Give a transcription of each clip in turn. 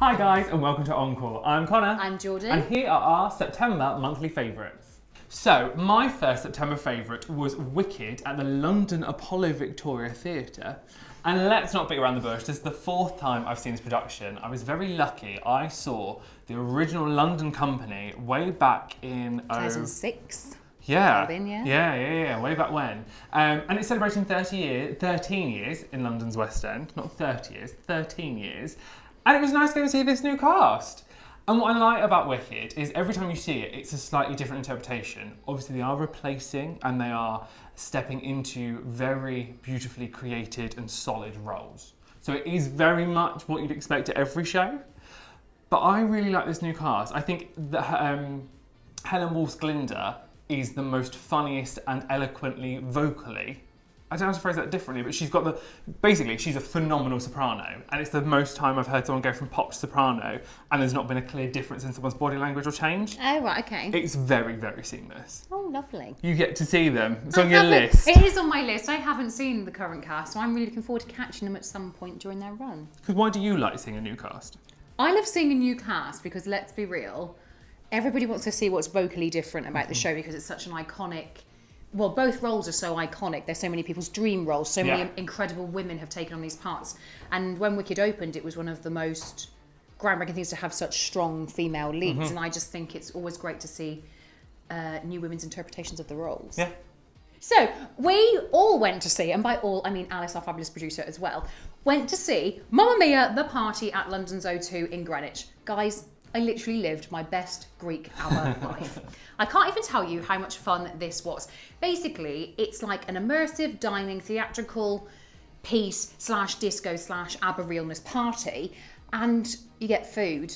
Hi guys and welcome to Encore. I'm Connor. I'm Jordan. And here are our September monthly favourites. So, my first September favourite was Wicked at the London Apollo Victoria Theatre. And let's not beat around the bush, this is the fourth time I've seen this production. I was very lucky. I saw the original London company way back in 2006. Yeah. Yeah, way back when. And it's celebrating 13 years in London's West End. Not 30 years, 13 years. And it was nice going to see this new cast. And what I like about Wicked is every time you see it, it's a slightly different interpretation. Obviously they are replacing and they are stepping into very beautifully created and solid roles. So it is very much what you'd expect at every show. But I really like this new cast. I think that Helen Wolf's Glinda is the most funniest and eloquently vocally. I don't know how to phrase that differently, but she's got basically she's a phenomenal soprano, and it's the most time I've heard someone go from pop to soprano and there's not been a clear difference in someone's body language or change. Oh, right, okay. It's very, very seamless. Oh, lovely. You get to see them. It's on your list. It is on my list. I haven't seen the current cast, so I'm really looking forward to catching them at some point during their run. Because why do you like seeing a new cast? I love seeing a new cast because, let's be real, everybody wants to see what's vocally different about the show because it's such an iconic... Well, both roles are so iconic. They're so many people's dream roles. So many incredible women have taken on these parts. And when Wicked opened, it was one of the most groundbreaking things to have such strong female leads. And I just think it's always great to see new women's interpretations of the roles. Yeah. So we all went to see, and by all I mean Alice, our fabulous producer as well, went to see Mamma Mia, the party at London's O2 in Greenwich. Guys, I literally lived my best Greek hour life. I can't even tell you how much fun this was. Basically, it's like an immersive, dining, theatrical piece / disco / ABBA realness party, and you get food.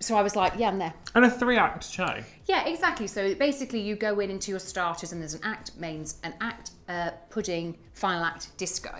So I was like, yeah, I'm there. And a 3-act show. Yeah, exactly. So basically you go in into your starters and there's an act, mains, an act, pudding, final act, disco.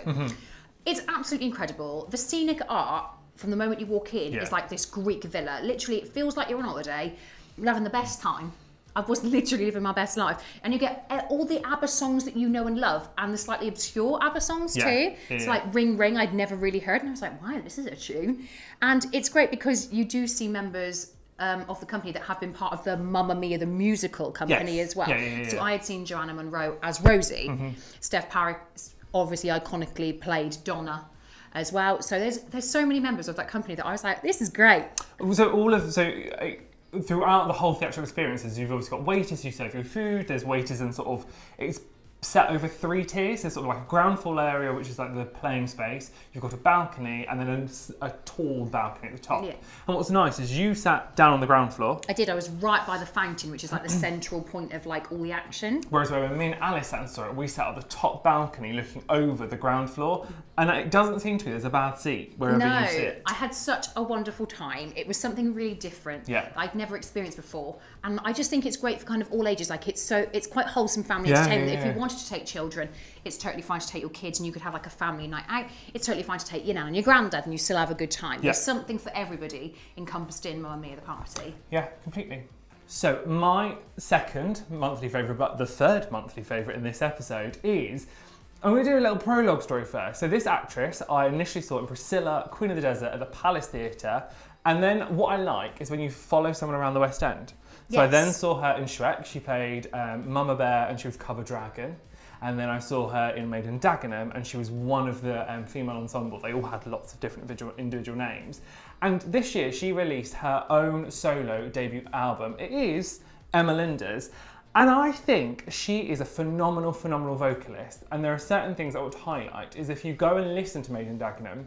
It's absolutely incredible. The scenic art from the moment you walk in, it's like this Greek villa. Literally, it feels like you're on holiday. You're having the best time. I was literally living my best life. And you get all the ABBA songs that you know and love, and the slightly obscure ABBA songs too. It's like Ring Ring, I'd never really heard. And I was like, wow, this is a tune. And it's great because you do see members of the company that have been part of the Mamma Mia, the musical company as well. So I had seen Joanna Monroe as Rosie. Steph Parry obviously iconically played Donna as well. So there's so many members of that company that I was like, this is great. So throughout the whole theatrical experiences, you've obviously got waiters who serve you food. There's waiters and sort of it's set over 3 tiers. There's sort of like a ground floor area, which is like the playing space. You've got a balcony and then a tall balcony at the top. And what's nice is you sat down on the ground floor. I did. I was right by the fountain, which is like the central point of like all the action. Whereas when me and Alice sat and saw it, we sat at the top balcony looking over the ground floor. And it doesn't seem to be there's a bad seat wherever you sit. I had such a wonderful time. It was something really different that I'd never experienced before. And I just think it's great for kind of all ages. Like it's quite wholesome family entertainment. If you wanted to take children, it's totally fine to take your kids and you could have like a family night out. It's totally fine to take your nan and your granddad and you still have a good time. There's something for everybody encompassed in Mamma Mia the party. Yeah, completely. So my second monthly favourite, but the third monthly favourite in this episode is, I'm going to do a little prologue story first. So this actress, I initially saw in Priscilla, Queen of the Desert at the Palace Theatre. And then what I like is when you follow someone around the West End. So I then saw her in Shrek. She played Mama Bear and she was Cover Dragon. And then I saw her in Maid in Dagenham and she was one of the female ensemble. They all had lots of different individual names. And this year she released her own solo debut album. It is Emma Lindars. And I think she is a phenomenal, phenomenal vocalist. And there are certain things I would highlight is if you go and listen to Maid in Dagenham,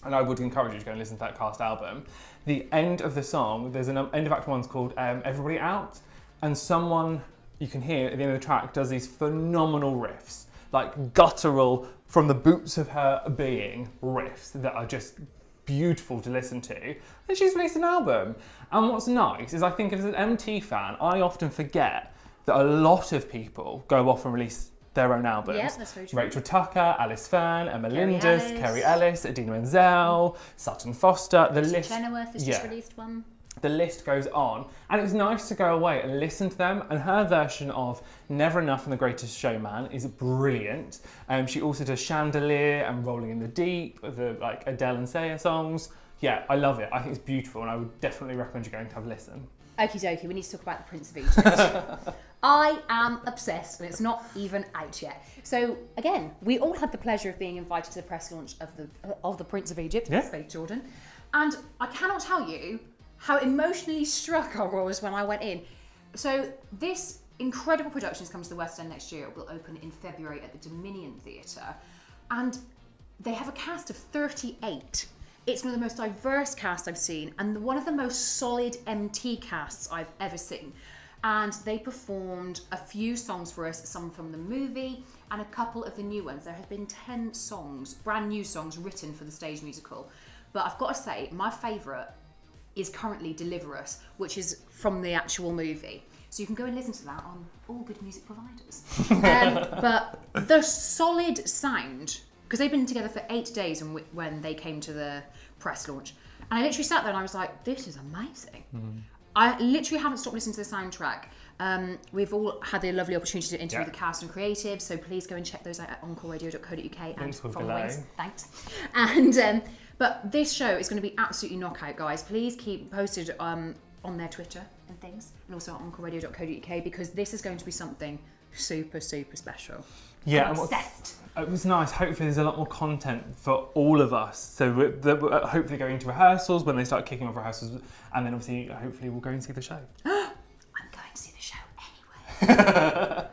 and I would encourage you to go and listen to that cast album, the end of the song, there's an end of Act 1's called Everybody Out, and someone you can hear at the end of the track does these phenomenal riffs, like guttural, from the boots of her being riffs that are just beautiful to listen to. And she's released an album. And what's nice is I think as an MT fan, I often forget that a lot of people go off and release their own albums. Yeah, that's very true. Rachel Tucker, Alice Fern, Emma Lindars, Kerry Ellis, Idina Menzel, Sutton Foster, the list. Chenoweth has just released one. The list goes on, and it's nice to go away and listen to them. And her version of Never Enough and The Greatest Showman is brilliant. She also does Chandelier and Rolling in the Deep, the like Adele and Sia songs. Yeah, I love it. I think it's beautiful, and I would definitely recommend you going to have a listen. Okie dokie, we need to talk about the Prince of Egypt. I am obsessed, and it's not even out yet. So again, we all had the pleasure of being invited to the press launch of the Prince of Egypt, Space Jordan, and I cannot tell you how emotionally struck I was when I went in. So this incredible production comes to the West End next year. It will open in February at the Dominion Theatre, and they have a cast of 38. It's one of the most diverse casts I've seen, and one of the most solid MT casts I've ever seen. And they performed a few songs for us, some from the movie and a couple of the new ones. There have been 10 songs, brand new songs written for the stage musical. But I've got to say, my favourite is currently Deliver Us, which is from the actual movie. So you can go and listen to that on all good music providers. But the solid sound, because they've been together for 8 days when they came to the press launch. And I literally sat there and I was like, this is amazing. I literally haven't stopped listening to the soundtrack. We've all had the lovely opportunity to interview the cast and creatives, so please go and check those out at encoreradio.co.uk and from Wings. Thanks. And but this show is going to be absolutely knockout, guys. Please keep posted on their Twitter and things, and also at encoreradio.co.uk, because this is going to be something super, super special. Yeah, I'm obsessed. It was nice. Hopefully there's a lot more content for all of us. So we're hopefully going to rehearsals when they start kicking off rehearsals, and then obviously hopefully we'll go and see the show. I'm going to see the show anyway.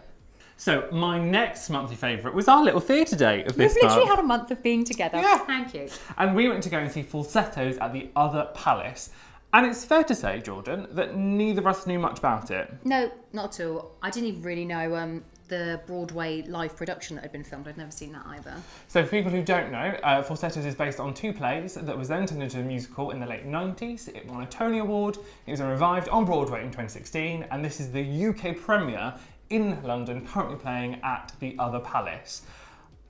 So my next monthly favourite was our little theatre date of this month. We've literally had a month of being together. Yeah. Thank you. And we went to go and see Falsettos at the Other Palace. And it's fair to say, Jordan, that neither of us knew much about it. No, not at all. I didn't even really know the Broadway live production that had been filmed. I'd never seen that either. So for people who don't know, Falsettos is based on 2 plays that was then turned into a musical in the late 90s. It won a Tony Award. It was revived on Broadway in 2016. And this is the UK premiere in London, currently playing at the Other Palace.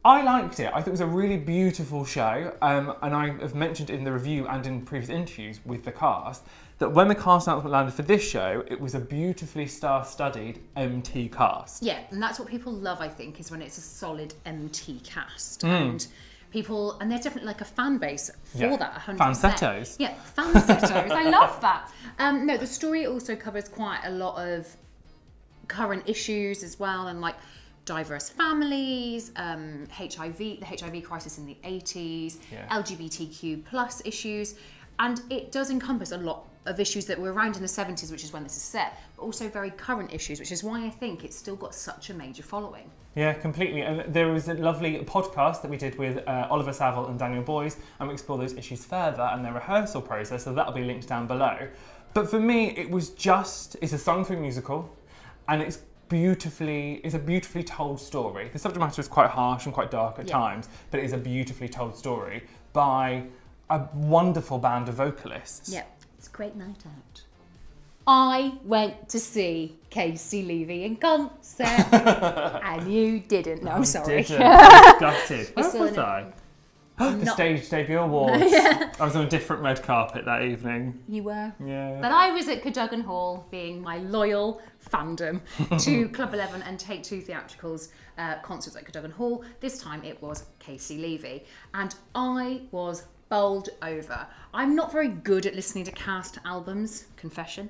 I liked it. I thought it was a really beautiful show, and I have mentioned in the review and in previous interviews with the cast that when the cast announcement landed for this show, it was a beautifully star-studded MT cast. Yeah, and that's what people love, I think, is when it's a solid MT cast. And people, and there's definitely like a fan base for that, 100%. Falsettos. Yeah, Falsettos. I love that. No, the story also covers quite a lot of current issues as well, and like diverse families, HIV, the HIV crisis in the 80s, LGBTQ plus issues, and it does encompass a lot of issues that were around in the 70s, which is when this is set, but also very current issues, which is why I think it's still got such a major following. Yeah, completely. And there was a lovely podcast that we did with Oliver Saville and Daniel Boyes, and we explore those issues further and their rehearsal process, so that'll be linked down below. But for me, it's a sung through musical, and it's a beautifully told story. The subject matter is quite harsh and quite dark at times, but it is a beautifully told story by a wonderful band of vocalists. Yeah, it's a great night out. I went to see Caissie Levy in concert, and you didn't. No, I'm sorry. Gutted. Where was I? The stage debut awards. I was on a different red carpet that evening. You were? Yeah. But I was at Cadogan Hall, being my loyal fandom to Club 11 and Take Two Theatricals concerts at Cadogan Hall. This time it was Caissie Levy, and I was bowled over. I'm not very good at listening to cast albums, confession.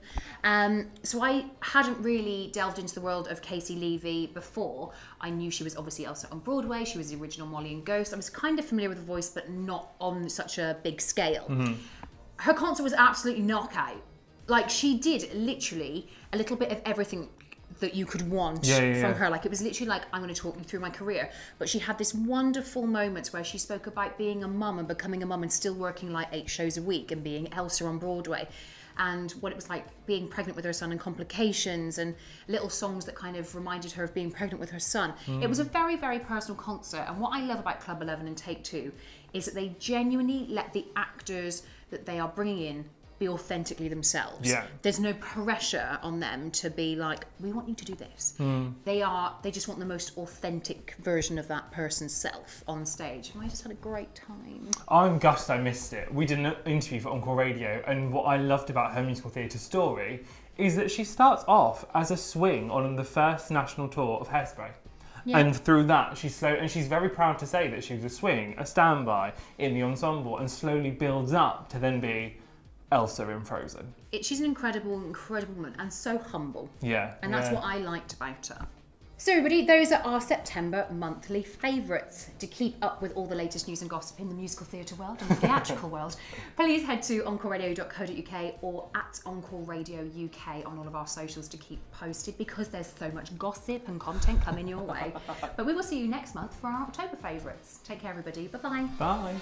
So I hadn't really delved into the world of Caissie Levy before. I knew she was obviously also on Broadway. She was the original Molly and Ghost. I was kind of familiar with the voice, but not on such a big scale. Her concert was absolutely knockout. Like, she did literally a little bit of everything that you could want from her. Like, it was literally like, I'm going to talk you through my career. But she had this wonderful moment where she spoke about being a mum and becoming a mum and still working like 8 shows a week and being Elsa on Broadway, and what it was like being pregnant with her son and complications, and little songs that kind of reminded her of being pregnant with her son. It was a very, very personal concert, and what I love about Club 11 and Take Two is that they genuinely let the actors that they are bringing in be authentically themselves. Yeah. There's no pressure on them to be like, we want you to do this. They just want the most authentic version of that person's self on stage. And I just had a great time. I'm gutted I missed it. We did an interview for Encore Radio, and what I loved about her musical theatre story is that she starts off as a swing on the first national tour of Hairspray. Yeah. And through that, she's very proud to say that she was a swing, a standby in the ensemble, and slowly builds up to then be Elsa in Frozen. She's an incredible, incredible woman, and so humble. Yeah. And that's what I liked about her. So everybody, those are our September monthly favourites. To keep up with all the latest news and gossip in the musical theatre world and the theatrical world, please head to encoreradio.co.uk or at Encore Radio UK on all of our socials to keep posted, because there's so much gossip and content coming your way. But we will see you next month for our October favourites. Take care, everybody. Bye-bye. Bye.